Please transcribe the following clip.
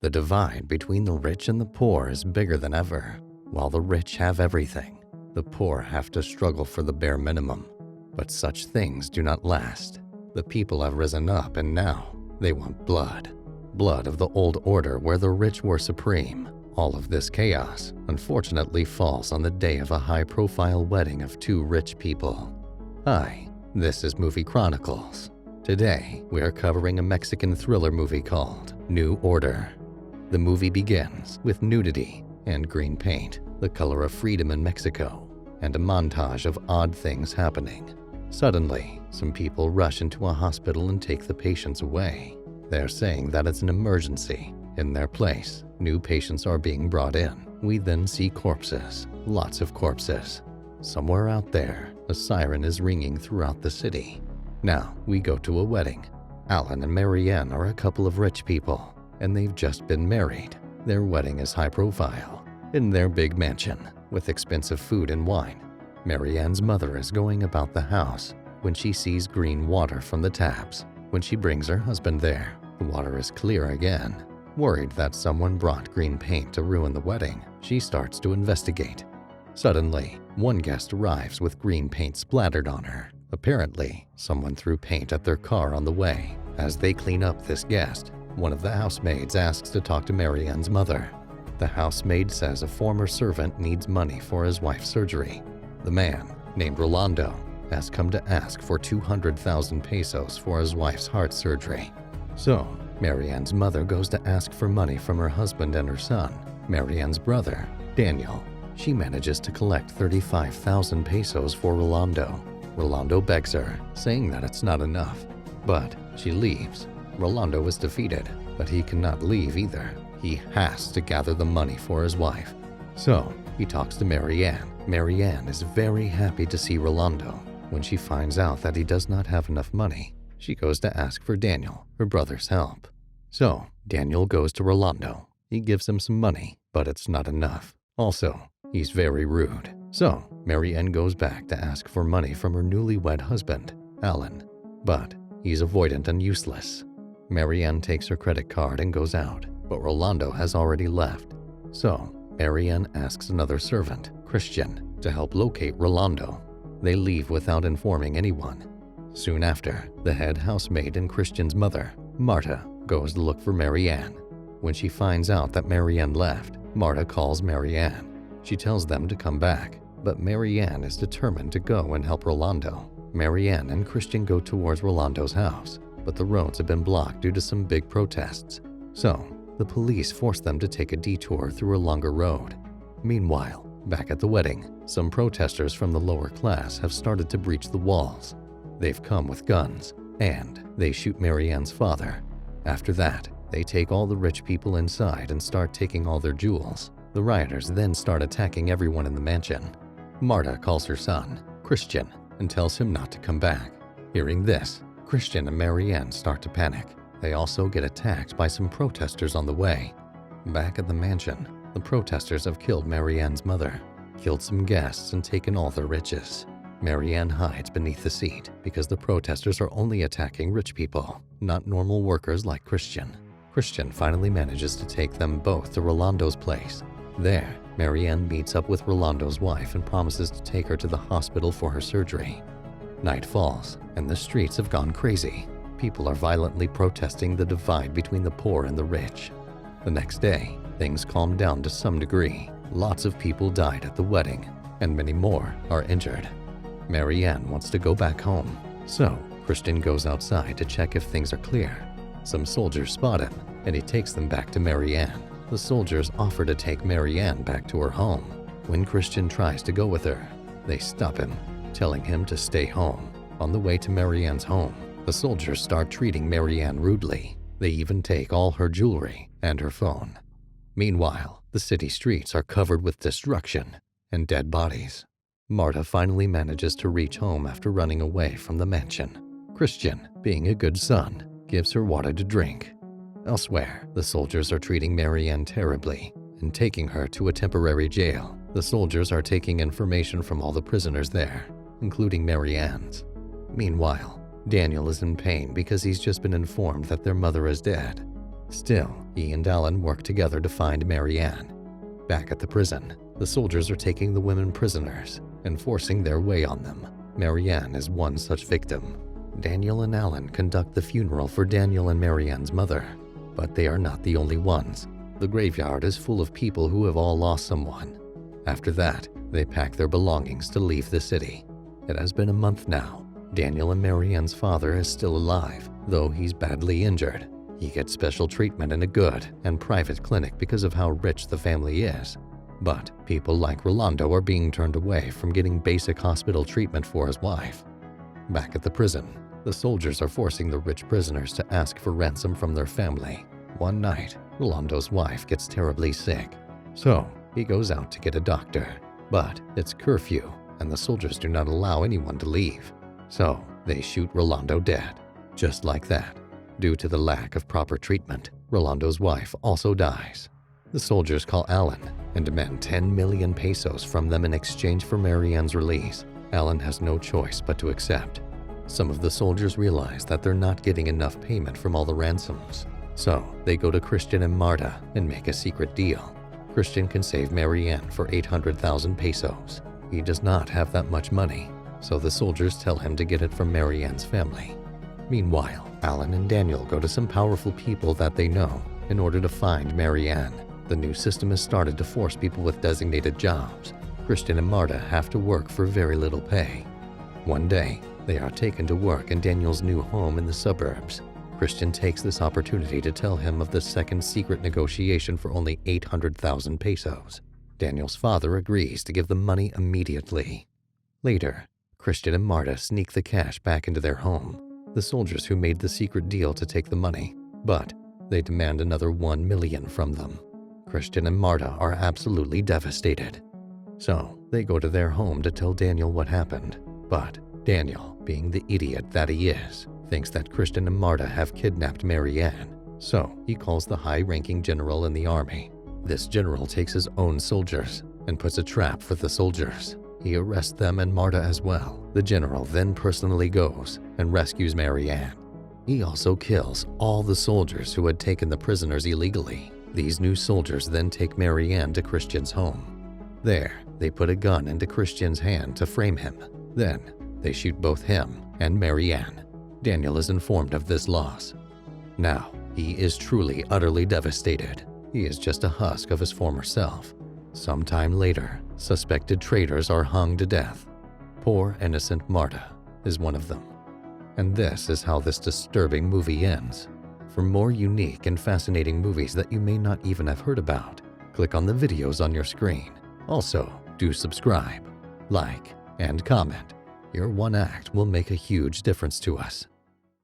The divide between the rich and the poor is bigger than ever. While the rich have everything, the poor have to struggle for the bare minimum. But such things do not last. The people have risen up and now they want blood. Blood of the old order where the rich were supreme. All of this chaos, unfortunately, falls on the day of a high-profile wedding of two rich people. Hi, this is Movie Chronicles. Today, we are covering a Mexican thriller movie called New Order. The movie begins with nudity and green paint, the color of freedom in Mexico, and a montage of odd things happening. Suddenly, some people rush into a hospital and take the patients away. They're saying that it's an emergency. In their place, new patients are being brought in. We then see corpses, lots of corpses. Somewhere out there, a siren is ringing throughout the city. Now, we go to a wedding. Alan and Marianne are a couple of rich people, and they've just been married. Their wedding is high profile, in their big mansion, with expensive food and wine. Marianne's mother is going about the house when she sees green water from the taps. When she brings her husband there, the water is clear again. Worried that someone brought green paint to ruin the wedding, she starts to investigate. Suddenly, one guest arrives with green paint splattered on her. Apparently, someone threw paint at their car on the way. As they clean up this guest, one of the housemaids asks to talk to Marianne's mother. The housemaid says a former servant needs money for his wife's surgery. The man, named Rolando, has come to ask for 200,000 pesos for his wife's heart surgery. So, Marianne's mother goes to ask for money from her husband and her son, Marianne's brother, Daniel. She manages to collect 35,000 pesos for Rolando. Rolando begs her, saying that it's not enough. But she leaves. Rolando is defeated, but he cannot leave either. He has to gather the money for his wife. So, he talks to Marianne. Marianne is very happy to see Rolando. When she finds out that he does not have enough money, she goes to ask for Daniel, her brother's help. So, Daniel goes to Rolando. He gives him some money, but it's not enough. Also, he's very rude. So, Marianne goes back to ask for money from her newlywed husband, Alan. But he's avoidant and useless. Marianne takes her credit card and goes out, but Rolando has already left. So, Marianne asks another servant, Christian, to help locate Rolando. They leave without informing anyone. Soon after, the head housemaid and Christian's mother, Marta, goes to look for Marianne. When she finds out that Marianne left, Marta calls Marianne. She tells them to come back, but Marianne is determined to go and help Rolando. Marianne and Christian go towards Rolando's house, but the roads have been blocked due to some big protests. So, the police force them to take a detour through a longer road. Meanwhile, back at the wedding, some protesters from the lower class have started to breach the walls. They've come with guns, and they shoot Marianne's father. After that, they take all the rich people inside and start taking all their jewels. The rioters then start attacking everyone in the mansion. Marta calls her son, Christian, and tells him not to come back. Hearing this, Christian and Marianne start to panic. They also get attacked by some protesters on the way. Back at the mansion, the protesters have killed Marianne's mother, killed some guests, and taken all their riches. Marianne hides beneath the seat because the protesters are only attacking rich people, not normal workers like Christian. Christian finally manages to take them both to Rolando's place. There, Marianne meets up with Rolando's wife and promises to take her to the hospital for her surgery. Night falls, and the streets have gone crazy. People are violently protesting the divide between the poor and the rich. The next day, things calmed down to some degree. Lots of people died at the wedding, and many more are injured. Marianne wants to go back home, so Christian goes outside to check if things are clear. Some soldiers spot him, and he takes them back to Marianne. The soldiers offer to take Marianne back to her home. When Christian tries to go with her, they stop him, telling him to stay home. On the way to Marianne's home, the soldiers start treating Marianne rudely. They even take all her jewelry and her phone. Meanwhile, the city streets are covered with destruction and dead bodies. Marta finally manages to reach home after running away from the mansion. Christian, being a good son, gives her water to drink. Elsewhere, the soldiers are treating Marianne terribly and taking her to a temporary jail. The soldiers are taking information from all the prisoners there, including Marianne's. Meanwhile, Daniel is in pain because he's just been informed that their mother is dead. Still, he and Alan work together to find Marianne. Back at the prison, the soldiers are taking the women prisoners and forcing their way on them. Marianne is one such victim. Daniel and Alan conduct the funeral for Daniel and Marianne's mother, but they are not the only ones. The graveyard is full of people who have all lost someone. After that, they pack their belongings to leave the city. It has been a month now. Daniel and Marianne's father is still alive, though he's badly injured. He gets special treatment in a good and private clinic because of how rich the family is. But people like Rolando are being turned away from getting basic hospital treatment for his wife. Back at the prison, the soldiers are forcing the rich prisoners to ask for ransom from their family. One night, Rolando's wife gets terribly sick, so he goes out to get a doctor. But it's curfew, and the soldiers do not allow anyone to leave. So they shoot Rolando dead. Just like that. Due to the lack of proper treatment, Rolando's wife also dies. The soldiers call Alan and demand 10 million pesos from them in exchange for Marianne's release. Alan has no choice but to accept. Some of the soldiers realize that they're not getting enough payment from all the ransoms. So they go to Christian and Marta and make a secret deal. Christian can save Marianne for 800,000 pesos. He does not have that much money, so the soldiers tell him to get it from Marianne's family. Meanwhile, Alan and Daniel go to some powerful people that they know in order to find Marianne. The new system has started to force people with designated jobs. Christian and Marta have to work for very little pay. One day, they are taken to work in Daniel's new home in the suburbs. Christian takes this opportunity to tell him of the second secret negotiation for only 800,000 pesos. Daniel's father agrees to give the money immediately. Later, Christian and Marta sneak the cash back into their home. The soldiers who made the secret deal to take the money, but they demand another 1 million from them. Christian and Marta are absolutely devastated. So they go to their home to tell Daniel what happened. But Daniel, being the idiot that he is, thinks that Christian and Marta have kidnapped Marianne. So he calls the high-ranking general in the army. This general takes his own soldiers and puts a trap for the soldiers. He arrests them and Marta as well. The general then personally goes and rescues Marianne. He also kills all the soldiers who had taken the prisoners illegally. These new soldiers then take Marianne to Christian's home. There, they put a gun into Christian's hand to frame him. Then, they shoot both him and Marianne. Daniel is informed of this loss. Now, he is truly utterly devastated. He is just a husk of his former self. Sometime later, suspected traitors are hung to death. Poor innocent Marta is one of them. And this is how this disturbing movie ends. For more unique and fascinating movies that you may not even have heard about, click on the videos on your screen. Also, do subscribe, like, and comment. Your one act will make a huge difference to us.